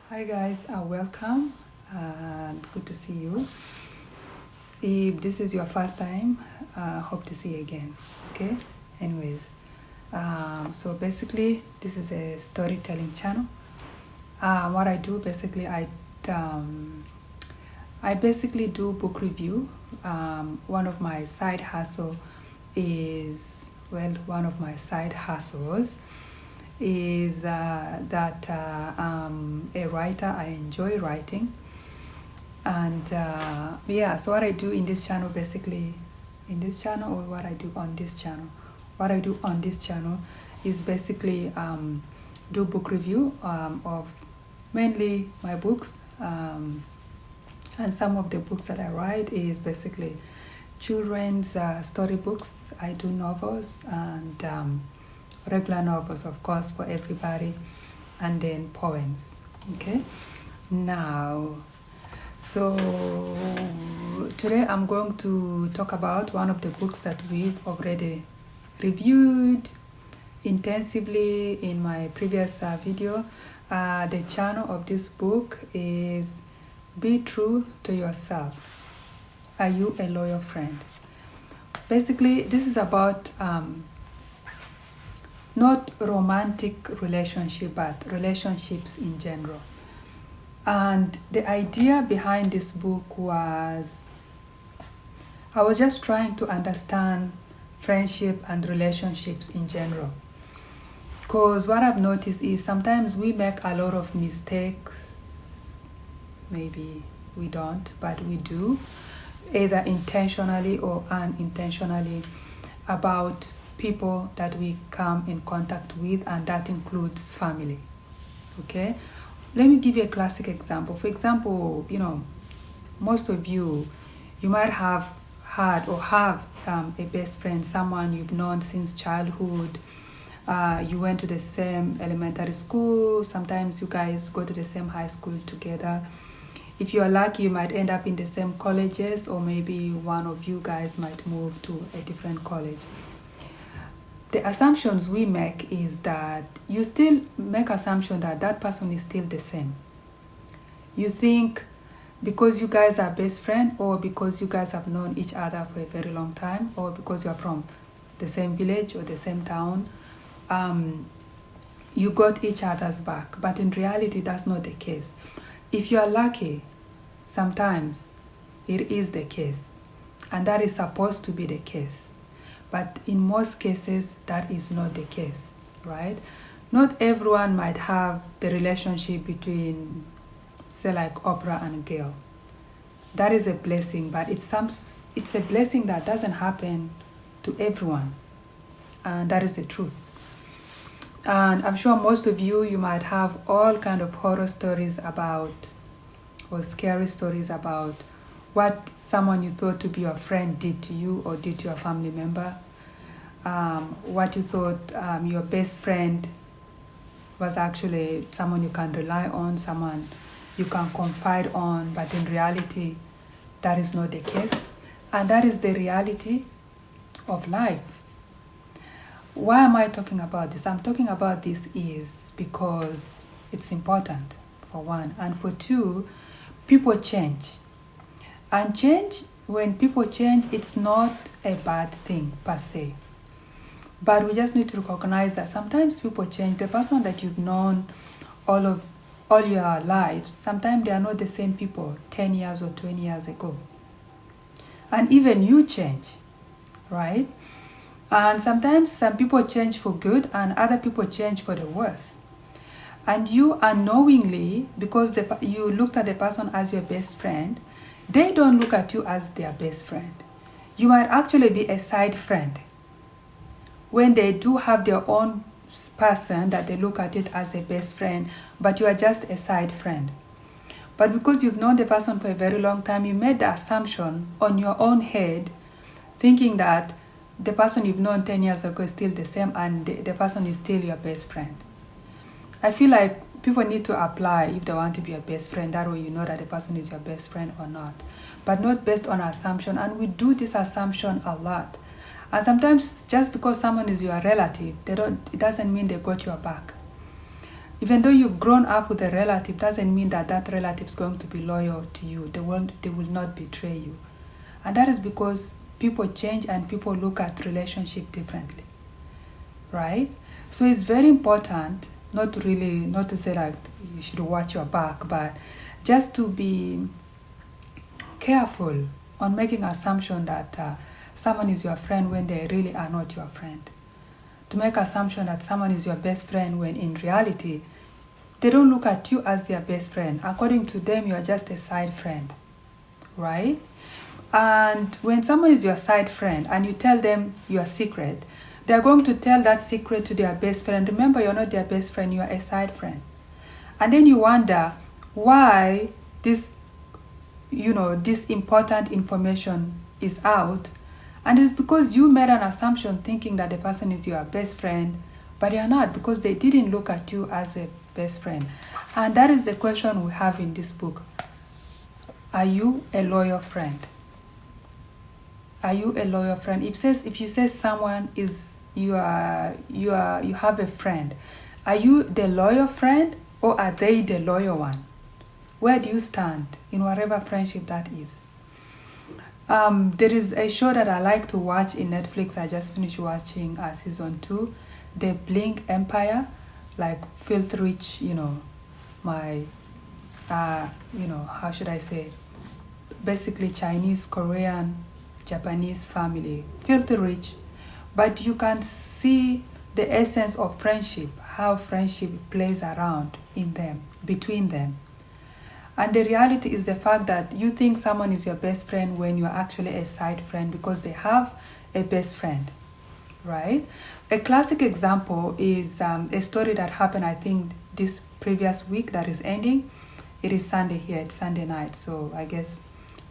Hi guys, welcome and good to see you. If this is your first time, hope to see you again. Okay. Anyways, so basically this is a storytelling channel. What I do basically, I basically do book review. One of my side hustle is one of my side hustles is that I'm a writer. I enjoy writing, and so what I do in this channel, basically in this channel, or what I do on this channel is basically do book review of mainly my books, and some of the books that I write is basically children's storybooks. I do novels and regular novels, of course, for everybody, and then poems. Okay. Now, so today I'm going to talk about one of the books that we've already reviewed intensively in my previous video. The channel of this book is Be True to Yourself. Are You a Loyal Friend? Basically, this is about not romantic relationship, but relationships in general. And the idea behind this book was, I was just trying to understand friendship and relationships in general. Because what I've noticed is sometimes we make a lot of mistakes. Maybe we don't, but we do, either intentionally or unintentionally, about people that we come in contact with, and that includes family. Okay, let me give you a classic example. For example, most of you might have had or have a best friend, someone you've known since childhood. You went to the same elementary school. Sometimes you guys go to the same high school together. If you are lucky, you might end up in the same colleges, or maybe one of you guys might move to a different college. The assumptions we make is that you still make assumption that that person is still the same. You think because you guys are best friends, or because you guys have known each other for a very long time, or because you are from the same village or the same town, you got each other's back. But in reality, that's not the case. If you are lucky, sometimes it is the case, and that is supposed to be the case. But in most cases, that is not the case, right? Not everyone might have the relationship between, say, like Oprah and Gail. That is a blessing, but it's a blessing that doesn't happen to everyone, and that is the truth. And I'm sure most of you might have all kind of horror stories about, or scary stories about, what someone you thought to be your friend did to you or did to your family member. What you thought your best friend was actually someone you can rely on, someone you can confide on, but in reality, that is not the case. And that is the reality of life. Why am I talking about this? I'm talking about this is because it's important, for one. And for two, people change. And when people change, it's not a bad thing per se. But we just need to recognize that sometimes people change. The person that you've known all your lives, sometimes they are not the same people 10 years or 20 years ago. And even you change, right? And sometimes some people change for good and other people change for the worse. And you unknowingly, because you looked at the person as your best friend, they don't look at you as their best friend. You might actually be a side friend, when they do have their own person that they look at it as a best friend, but you are just a side friend. But because you've known the person for a very long time, you made the assumption on your own head, thinking that the person you've known 10 years ago is still the same, and the person is still your best friend. I feel like people need to apply if they want to be your best friend. That way you know that the person is your best friend or not. But not based on assumption. And we do this assumption a lot. And sometimes just because someone is your relative, it doesn't mean they got your back. Even though you've grown up with a relative, doesn't mean that that relative is going to be loyal to you. They will not betray you. And that is because people change and people look at relationship differently, right? So it's very important not to say like you should watch your back, but just to be careful on making assumption that someone is your friend when they really are not your friend. To make assumption that someone is your best friend when in reality they don't look at you as their best friend. According to them, you are just a side friend, right? And when someone is your side friend and you tell them your secret, they are going to tell that secret to their best friend. Remember, you're not their best friend, you are a side friend. And then you wonder why this important information is out. And it's because you made an assumption thinking that the person is your best friend, but they are not, because they didn't look at you as a best friend. And that is the question we have in this book. Are you a loyal friend? Are you a loyal friend? If you say someone is you have a friend, are you the loyal friend or are they the loyal one? Where do you stand in whatever friendship that is? There is a show that I like to watch in Netflix. I just finished watching season 2, The Blink Empire, like filthy rich, my, how should I say, basically Chinese, Korean, Japanese family, filthy rich, but you can see the essence of friendship, how friendship plays around in them, between them. And the reality is the fact that you think someone is your best friend when you're actually a side friend because they have a best friend, right? A classic example is a story that happened, I think, this previous week that is ending. It is Sunday here, it's Sunday night, so I guess,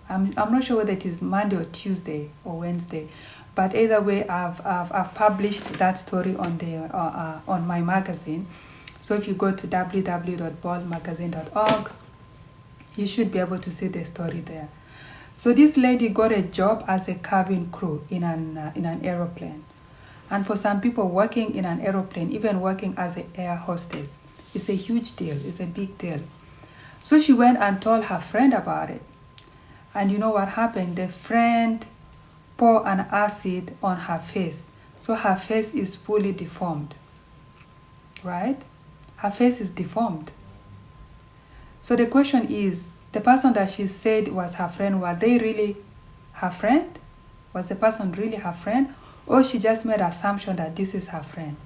I'm not sure whether it is Monday or Tuesday or Wednesday, but either way, I've published that story on my magazine. So if you go to www.baldmagazine.org, you should be able to see the story there. So this lady got a job as a cabin crew in an aeroplane. And for some people, working in an aeroplane, even working as an air hostess, is a huge deal, it's a big deal. So she went and told her friend about it. And you know what happened? The friend poured an acid on her face. So her face is fully deformed, right? Her face is deformed. So the question is, the person that she said was her friend, were they really her friend? Was the person really her friend? Or she just made an assumption that this is her friend?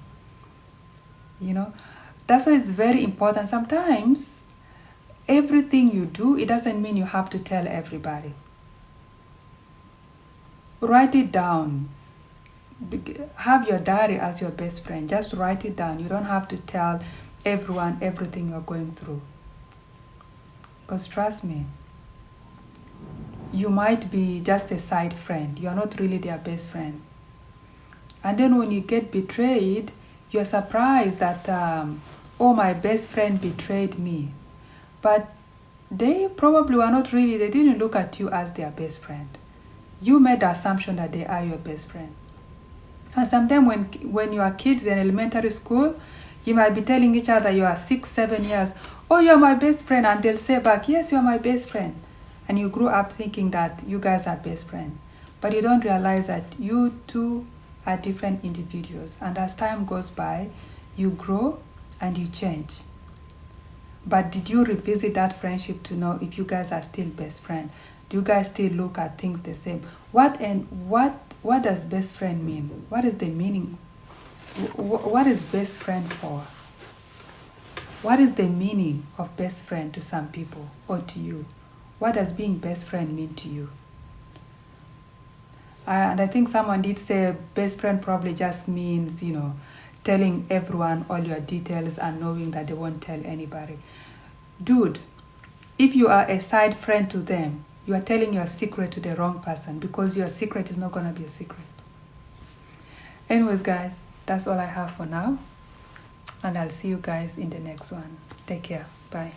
That's why it's very important. Sometimes, everything you do, it doesn't mean you have to tell everybody. Write it down. Have your diary as your best friend. Just write it down. You don't have to tell everyone everything you're going through. Because trust me, you might be just a side friend. You are not really their best friend. And then when you get betrayed, you're surprised that, my best friend betrayed me. But they probably were not really, they didn't look at you as their best friend. You made the assumption that they are your best friend. And sometimes when you are kids in elementary school, you might be telling each other you are 6, 7 years, oh, you're my best friend. And they'll say back, yes, you're my best friend. And you grew up thinking that you guys are best friends. But you don't realize that you two are different individuals. And as time goes by, you grow and you change. But did you revisit that friendship to know if you guys are still best friends? Do you guys still look at things the same? What does best friend mean? What is the meaning? What is best friend for? What is the meaning of best friend to some people or to you? What does being best friend mean to you? And I think someone did say best friend probably just means, telling everyone all your details and knowing that they won't tell anybody. Dude, if you are a side friend to them, you are telling your secret to the wrong person because your secret is not going to be a secret. Anyways, guys, that's all I have for now. And I'll see you guys in the next one. Take care. Bye.